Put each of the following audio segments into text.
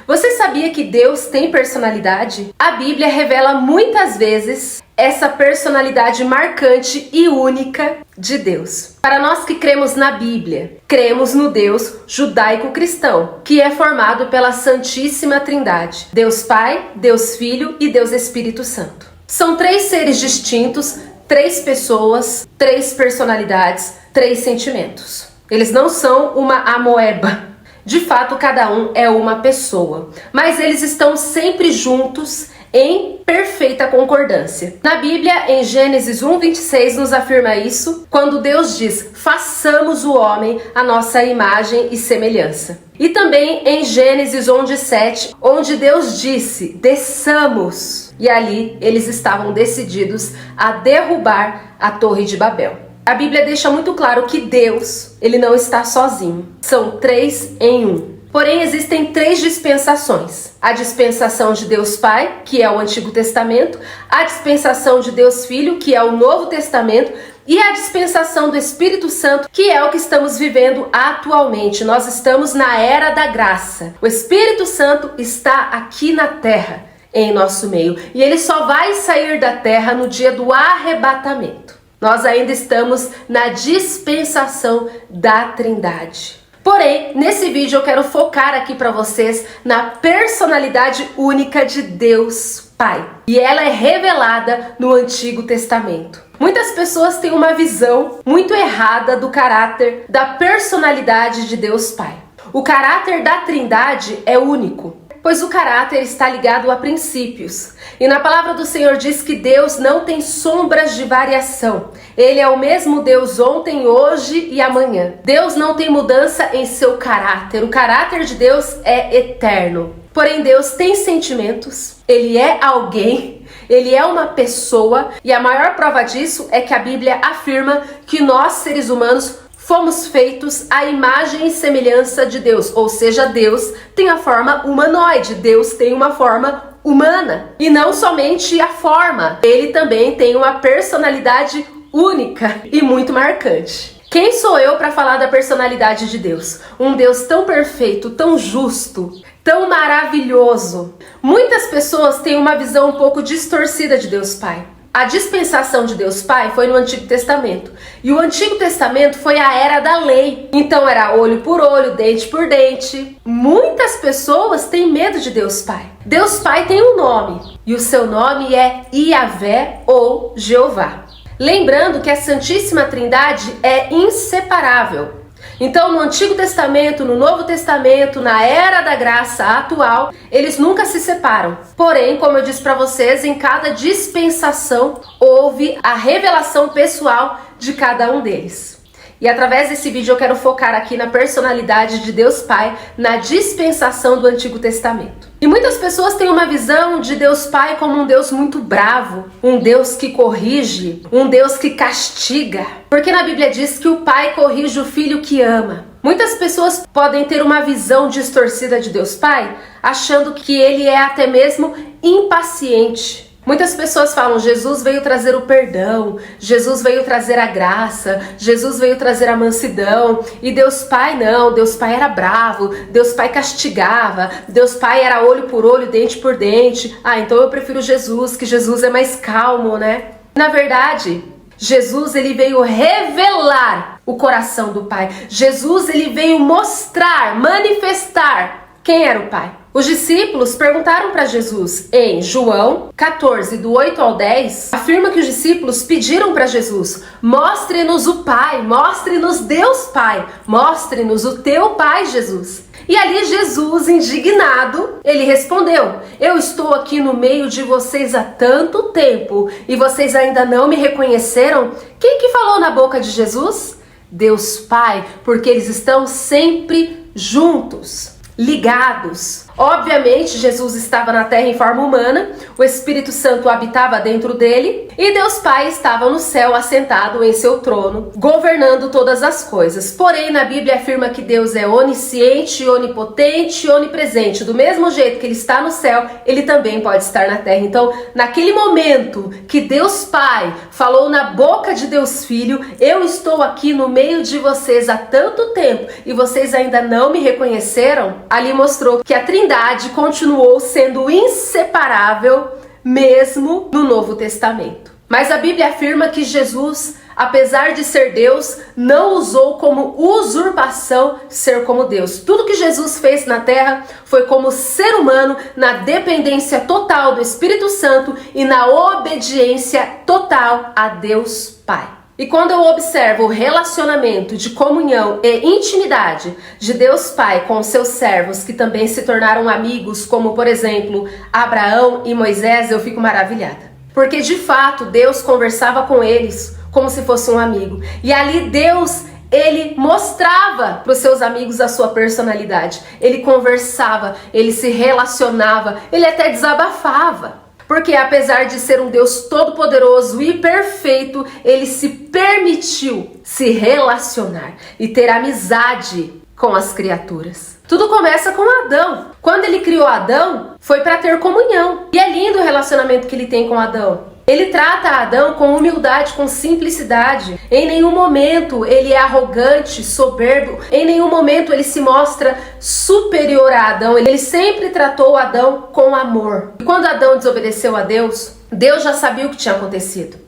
Você sabia que Deus tem personalidade? A Bíblia revela muitas vezes essa personalidade marcante e única de Deus. Para nós que cremos na Bíblia, cremos no Deus judaico-cristão, que é formado pela Santíssima Trindade: Deus Pai, Deus Filho e Deus Espírito Santo. São três seres distintos, três pessoas, três personalidades, três sentimentos. Eles não são uma amoeba. De fato, cada um é uma pessoa, mas eles estão sempre juntos em perfeita concordância. Na Bíblia, em Gênesis 1:26, nos afirma isso, quando Deus diz: façamos o homem à nossa imagem e semelhança. E também em Gênesis 11:7, onde Deus disse: desçamos. E ali eles estavam decididos a derrubar a Torre de Babel. A Bíblia deixa muito claro que Deus, ele não está sozinho. São três em um. Porém, existem três dispensações. A dispensação de Deus Pai, que é o Antigo Testamento, a dispensação de Deus Filho, que é o Novo Testamento, e a dispensação do Espírito Santo, que é o que estamos vivendo atualmente. Nós estamos na era da graça. O Espírito Santo está aqui na terra, em nosso meio, e ele só vai sair da terra no dia do arrebatamento. Nós ainda estamos na dispensação da Trindade. Porém, nesse vídeo eu quero focar aqui para vocês na personalidade única de Deus Pai. E ela é revelada no Antigo Testamento. Muitas pessoas têm uma visão muito errada do caráter, da personalidade de Deus Pai. O caráter da Trindade é único, pois o caráter está ligado a princípios. E na palavra do Senhor diz que Deus não tem sombras de variação. Ele é o mesmo Deus ontem, hoje e amanhã. Deus não tem mudança em seu caráter. O caráter de Deus é eterno. Porém, Deus tem sentimentos. Ele é alguém. Ele é uma pessoa. E a maior prova disso é que a Bíblia afirma que nós, seres humanos, fomos feitos à imagem e semelhança de Deus, ou seja, Deus tem a forma humanoide, Deus tem uma forma humana. E não somente a forma, ele também tem uma personalidade única e muito marcante. Quem sou eu para falar da personalidade de Deus? Um Deus tão perfeito, tão justo, tão maravilhoso. Muitas pessoas têm uma visão um pouco distorcida de Deus Pai. A dispensação de Deus Pai foi no Antigo Testamento. E o Antigo Testamento foi a era da lei. Então era olho por olho, dente por dente. Muitas pessoas têm medo de Deus Pai. Deus Pai tem um nome. E o seu nome é Iavé ou Jeová. Lembrando que a Santíssima Trindade é inseparável. Então, no Antigo Testamento, no Novo Testamento, na era da graça atual, eles nunca se separam. Porém, como eu disse para vocês, em cada dispensação houve a revelação pessoal de cada um deles. E através desse vídeo eu quero focar aqui na personalidade de Deus Pai, na dispensação do Antigo Testamento. E muitas pessoas têm uma visão de Deus Pai como um Deus muito bravo, um Deus que corrige, um Deus que castiga. Porque na Bíblia diz que o Pai corrige o filho que ama. Muitas pessoas podem ter uma visão distorcida de Deus Pai, achando que ele é até mesmo impaciente. Muitas pessoas falam: Jesus veio trazer o perdão, Jesus veio trazer a graça, Jesus veio trazer a mansidão. E Deus Pai não, Deus Pai era bravo, Deus Pai castigava, Deus Pai era olho por olho, dente por dente. Ah, então eu prefiro Jesus, que Jesus é mais calmo, né? Na verdade, Jesus, ele veio revelar o coração do Pai. Jesus, ele veio mostrar, manifestar quem era o Pai. Os discípulos perguntaram para Jesus em João 14, do 8 ao 10, afirma que os discípulos pediram para Jesus: mostre-nos o Pai, mostre-nos Deus Pai, mostre-nos o teu Pai, Jesus. E ali Jesus, indignado, ele respondeu: eu estou aqui no meio de vocês há tanto tempo e vocês ainda não me reconheceram? Quem que falou na boca de Jesus? Deus Pai, porque eles estão sempre juntos, ligados. Obviamente, Jesus estava na terra em forma humana, o Espírito Santo habitava dentro dele e Deus Pai estava no céu assentado em seu trono, governando todas as coisas. Porém, na Bíblia afirma que Deus é onisciente, onipotente e onipresente. Do mesmo jeito que ele está no céu, ele também pode estar na terra. Então, naquele momento que Deus Pai falou na boca de Deus Filho: eu estou aqui no meio de vocês há tanto tempo e vocês ainda não me reconheceram, ali mostrou que a Trindade Trindade continuou sendo inseparável mesmo no Novo Testamento. Mas a Bíblia afirma que Jesus, apesar de ser Deus, não usou como usurpação ser como Deus. Tudo que Jesus fez na terra foi como ser humano, na dependência total do Espírito Santo e na obediência total a Deus Pai. E quando eu observo o relacionamento de comunhão e intimidade de Deus Pai com seus servos, que também se tornaram amigos, como por exemplo Abraão e Moisés, eu fico maravilhada. Porque de fato Deus conversava com eles como se fosse um amigo. E ali Deus, ele mostrava para os seus amigos a sua personalidade. Ele conversava, ele se relacionava, ele até desabafava. Porque apesar de ser um Deus todo-poderoso e perfeito, ele se permitiu se relacionar e ter amizade com as criaturas. Tudo começa com Adão. Quando ele criou Adão, foi para ter comunhão. E é lindo o relacionamento que ele tem com Adão. Ele trata Adão com humildade, com simplicidade. Em nenhum momento ele é arrogante, soberbo. Em nenhum momento ele se mostra superior a Adão. Ele sempre tratou Adão com amor. E quando Adão desobedeceu a Deus, Deus já sabia o que tinha acontecido.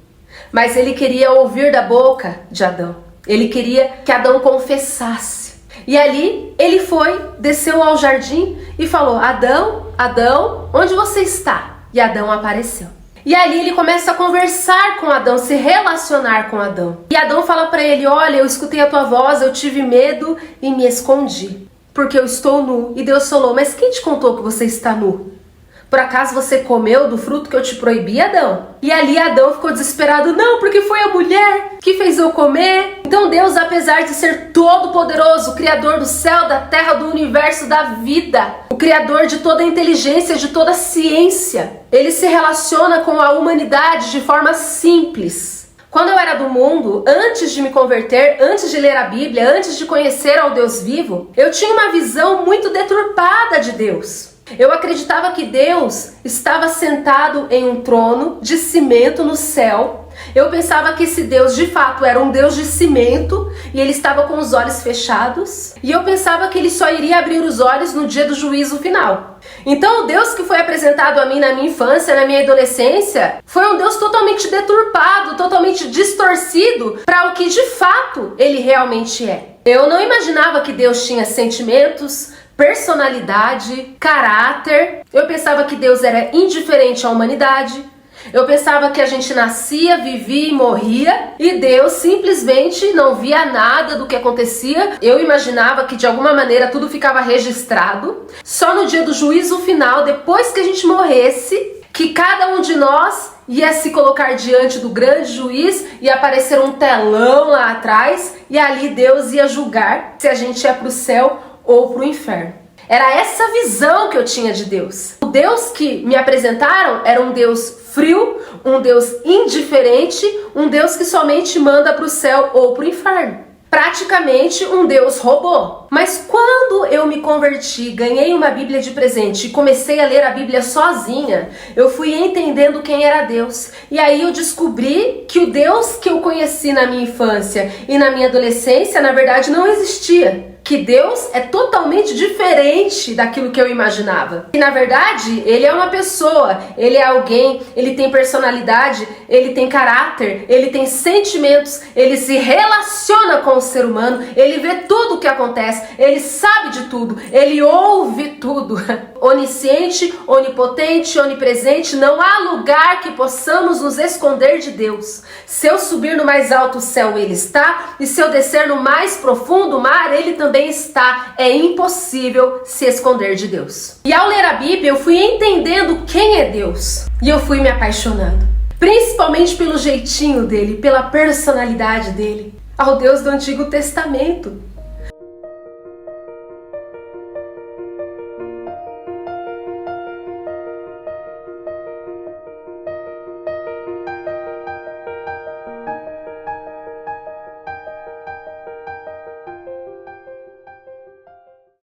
Mas ele queria ouvir da boca de Adão. Ele queria que Adão confessasse. E ali ele foi, desceu ao jardim e falou: Adão, Adão, onde você está? E Adão apareceu. E ali ele começa a conversar com Adão, se relacionar com Adão. E Adão fala para ele: olha, eu escutei a tua voz, eu tive medo e me escondi, porque eu estou nu. E Deus falou: mas quem te contou que você está nu? Por acaso você comeu do fruto que eu te proibi, Adão? E ali Adão ficou desesperado: não, porque foi a mulher que fez eu comer. Então Deus, apesar de ser todo poderoso, o criador do céu, da terra, do universo, da vida, o criador de toda a inteligência, de toda a ciência, ele se relaciona com a humanidade de forma simples. Quando eu era do mundo, antes de me converter, antes de ler a Bíblia, antes de conhecer ao Deus vivo, eu tinha uma visão muito deturpada de Deus. Eu acreditava que Deus estava sentado em um trono de cimento no céu. Eu pensava que esse Deus de fato era um Deus de cimento e ele estava com os olhos fechados. E eu pensava que ele só iria abrir os olhos no dia do juízo final. Então o Deus que foi apresentado a mim na minha infância, na minha adolescência, foi um Deus totalmente deturpado, totalmente distorcido para o que de fato ele realmente é. Eu não imaginava que Deus tinha sentimentos, personalidade, caráter. Eu pensava que Deus era indiferente à humanidade. Eu pensava que a gente nascia, vivia e morria e Deus simplesmente não via nada do que acontecia. Eu imaginava que de alguma maneira tudo ficava registrado. Só no dia do juízo final, depois que a gente morresse, que cada um de nós ia se colocar diante do grande juiz e aparecer um telão lá atrás e ali Deus ia julgar se a gente ia para o céu ou para o inferno. Era essa visão que eu tinha de Deus. O Deus que me apresentaram era um Deus frio, um Deus indiferente, um Deus que somente manda para o céu ou para o inferno. Praticamente um Deus robô. Mas quando eu me converti, ganhei uma Bíblia de presente e comecei a ler a Bíblia sozinha, eu fui entendendo quem era Deus. E aí eu descobri que o Deus que eu conheci na minha infância e na minha adolescência, na verdade, não existia. Que Deus é totalmente diferente daquilo que eu imaginava. E na verdade, ele é uma pessoa, ele é alguém, ele tem personalidade, ele tem caráter, ele tem sentimentos, ele se relaciona com o ser humano, ele vê tudo o que acontece, ele sabe de tudo, ele ouve tudo. Onisciente, onipotente, onipresente, não há lugar que possamos nos esconder de Deus. Se eu subir no mais alto céu, ele está, e se eu descer no mais profundo mar, ele também está. É impossível se esconder de Deus. E ao ler a Bíblia, eu fui entendendo quem é Deus. E eu fui me apaixonando. Principalmente pelo jeitinho dele, pela personalidade dele. Ao Deus do Antigo Testamento.